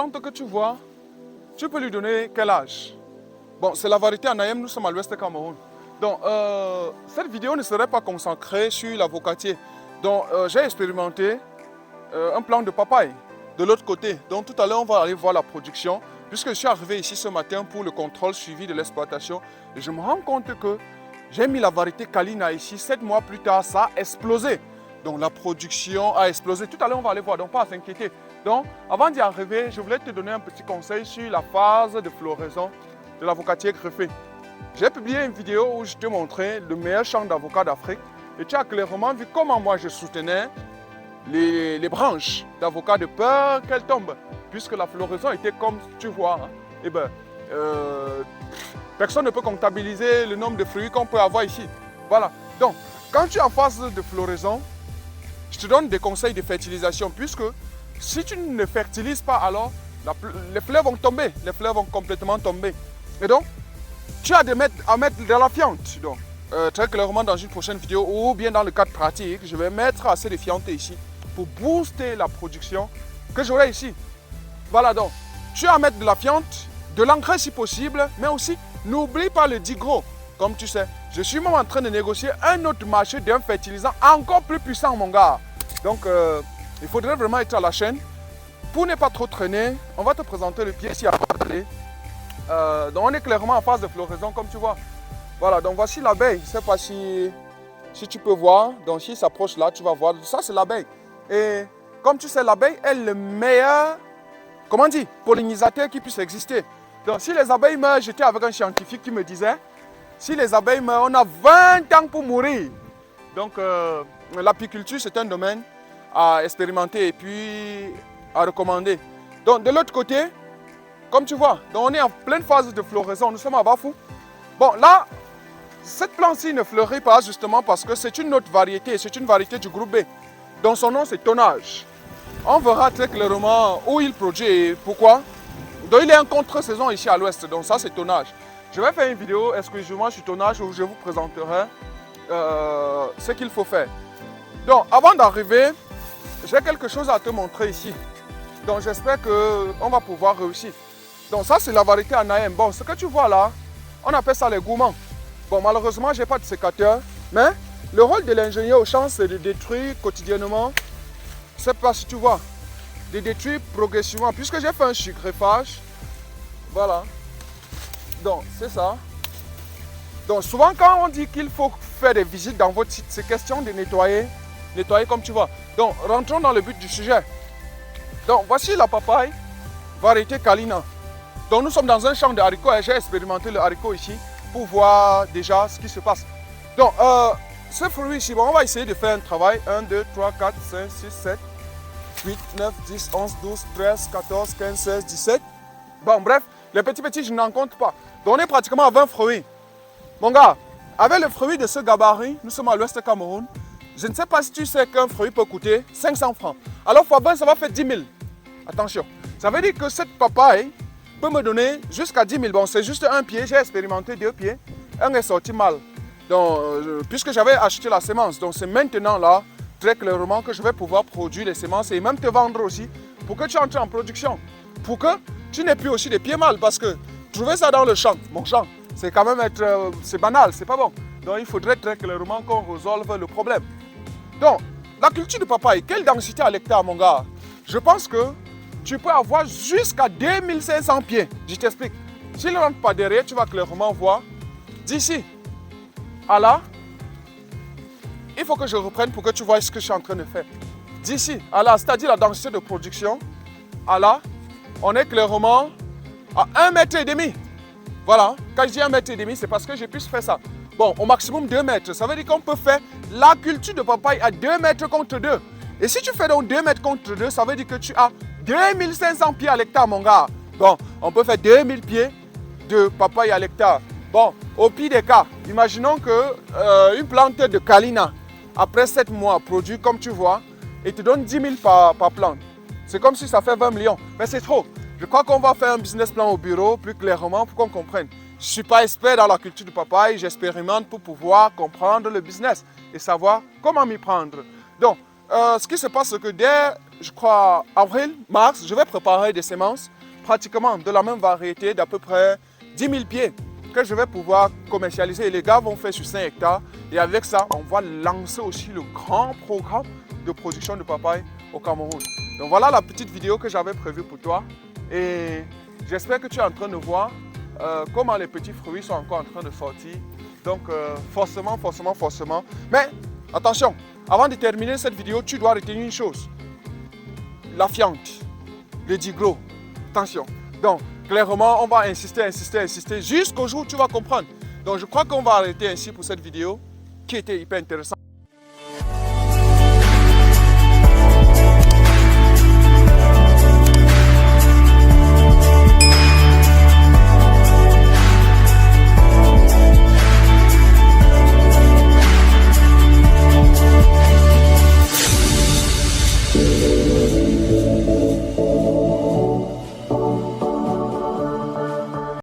plante que tu vois, tu peux lui donner quel âge? Bon, c'est la variété Anaïm, nous sommes à l'ouest du Cameroun. Donc, cette vidéo ne serait pas consacrée sur l'avocatier. Donc, j'ai expérimenté un plant de papaye de l'autre côté. Donc, tout à l'heure, on va aller voir la production. Puisque je suis arrivé ici ce matin pour le contrôle suivi de l'exploitation, et je me rends compte que j'ai mis la variété Kalina ici. 7 mois plus tard, ça a explosé. Donc, la production a explosé. Tout à l'heure, on va aller voir, donc pas à s'inquiéter. Donc, avant d'y arriver, je voulais te donner un petit conseil sur la phase de floraison de l'avocatier greffé. J'ai publié une vidéo où je te montrais le meilleur champ d'avocat d'Afrique et tu as clairement vu comment moi je soutenais les branches d'avocat de peur qu'elles tombent, puisque la floraison était comme tu vois. Hein. Et personne ne peut comptabiliser le nombre de fruits qu'on peut avoir ici. Voilà. Donc, quand tu es en phase de floraison, je te donne des conseils de fertilisation, puisque si tu ne fertilises pas, alors les fleurs vont tomber, les fleurs vont complètement tomber. Et donc, tu as à mettre de la fiente. Donc, très clairement dans une prochaine vidéo ou bien dans le cadre pratique, je vais mettre assez de fiente ici pour booster la production que j'aurai ici. Voilà donc, tu as à mettre de la fiente, de l'engrais si possible, mais aussi n'oublie pas le digro. Comme tu sais, je suis même en train de négocier un autre marché d'un fertilisant encore plus puissant, mon gars. Donc, il faudrait vraiment être à la chaîne. Pour ne pas trop traîner, on va te présenter le pied ici à côté. Donc on est clairement en phase de floraison comme tu vois. Voilà, donc voici l'abeille. Je ne sais pas si tu peux voir. Donc s'il s'approche là, tu vas voir. Ça c'est l'abeille. Et comme tu sais, l'abeille est le meilleur, comment dire, pollinisateur qui puisse exister. Donc si les abeilles meurent, j'étais avec un scientifique qui me disait, si les abeilles meurent, on a 20 ans pour mourir. Donc l'apiculture c'est un domaine à expérimenter et puis à recommander. Donc de l'autre côté, comme tu vois, donc on est en pleine phase de floraison, nous sommes à Bafou. Bon là, cette plante-ci ne fleurit pas justement parce que c'est une autre variété, c'est une variété du groupe B. Donc son nom c'est Tonnage. On verra très clairement où il produit et pourquoi. Donc il est en contre-saison ici à l'ouest, donc ça c'est Tonnage. Je vais faire une vidéo exclusivement sur Tonnage où je vous présenterai ce qu'il faut faire. Donc avant d'arriver, j'ai quelque chose à te montrer ici. Donc j'espère qu'on va pouvoir réussir. Donc ça c'est la variété Anaïm. Bon, ce que tu vois là, on appelle ça les gourmands. Bon, malheureusement, je n'ai pas de sécateur. Mais le rôle de l'ingénieur au champ, c'est de détruire quotidiennement. Je ne sais pas si tu vois. De détruire progressivement. Puisque j'ai fait un greffage. Voilà. Donc, c'est ça. Donc, souvent, quand on dit qu'il faut faire des visites dans votre site, c'est question de nettoyer. Nettoyer comme tu vois. Donc, rentrons dans le but du sujet. Donc, voici la papaye, variété Kalina. Donc, nous sommes dans un champ de haricots et j'ai expérimenté le haricot ici pour voir déjà ce qui se passe. Donc, ce fruit ici, bon, on va essayer de faire un travail. 1, 2, 3, 4, 5, 6, 7, 8, 9, 10, 11, 12, 13, 14, 15, 16, 17. Bon, bref, les petits, je n'en compte pas. Donc, on est pratiquement à 20 fruits. Mon gars, avec le fruit de ce gabarit, nous sommes à l'ouest du Cameroun. Je ne sais pas si tu sais qu'un fruit peut coûter 500 francs. Alors, fois 20, ça va faire 10 000. Attention, ça veut dire que cette papaye peut me donner jusqu'à 10 000. Bon, c'est juste un pied, j'ai expérimenté 2 pieds. Un est sorti mal. Donc, puisque j'avais acheté la semence, donc c'est maintenant là, très clairement, que je vais pouvoir produire les semences et même te vendre aussi pour que tu entres en production. Pour que tu n'aies plus aussi des pieds mal. Parce que trouver ça dans le champ, mon champ, c'est quand même c'est banal, c'est pas bon. Donc, il faudrait très clairement qu'on résolve le problème. Donc, la culture de papaye, quelle densité à l'hectare, mon gars? Je pense que tu peux avoir jusqu'à 2500 pieds. Je t'explique. S'il ne rentre pas derrière, tu vas clairement voir. D'ici à là, il faut que je reprenne pour que tu vois ce que je suis en train de faire. D'ici à là, c'est-à-dire la densité de production, à là, on est clairement à 1,5 m. Voilà. Quand je dis 1,5 m, c'est parce que je puisse faire ça. Bon, au maximum 2 mètres. Ça veut dire qu'on peut faire la culture de papaye à 2 mètres contre 2. Et si tu fais donc 2 mètres contre 2, ça veut dire que tu as 2500 pieds à l'hectare, mon gars. Bon, on peut faire 2000 pieds de papaye à l'hectare. Bon, au pire des cas, imaginons que une plante de Kalina, après 7 mois, produit comme tu vois, et te donne 10 000 par plante. C'est comme si ça fait 20 millions. Mais c'est trop. Je crois qu'on va faire un business plan au bureau plus clairement pour qu'on comprenne. Je ne suis pas expert dans la culture du papaye, j'expérimente pour pouvoir comprendre le business et savoir comment m'y prendre. Donc, ce qui se passe, c'est que dès, je crois, avril, mars, je vais préparer des semences pratiquement de la même variété d'à peu près 10 000 pieds que je vais pouvoir commercialiser. Et les gars vont faire sur 5 hectares. Et avec ça, on va lancer aussi le grand programme de production de papaye au Cameroun. Donc voilà la petite vidéo que j'avais prévue pour toi. Et j'espère que tu es en train de voir comment les petits fruits sont encore en train de sortir. Donc forcément. Mais attention, avant de terminer cette vidéo, tu dois retenir une chose. La fiente, le diglo. Attention. Donc clairement, on va insister jusqu'au jour où tu vas comprendre. Donc je crois qu'on va arrêter ainsi pour cette vidéo qui était hyper intéressante.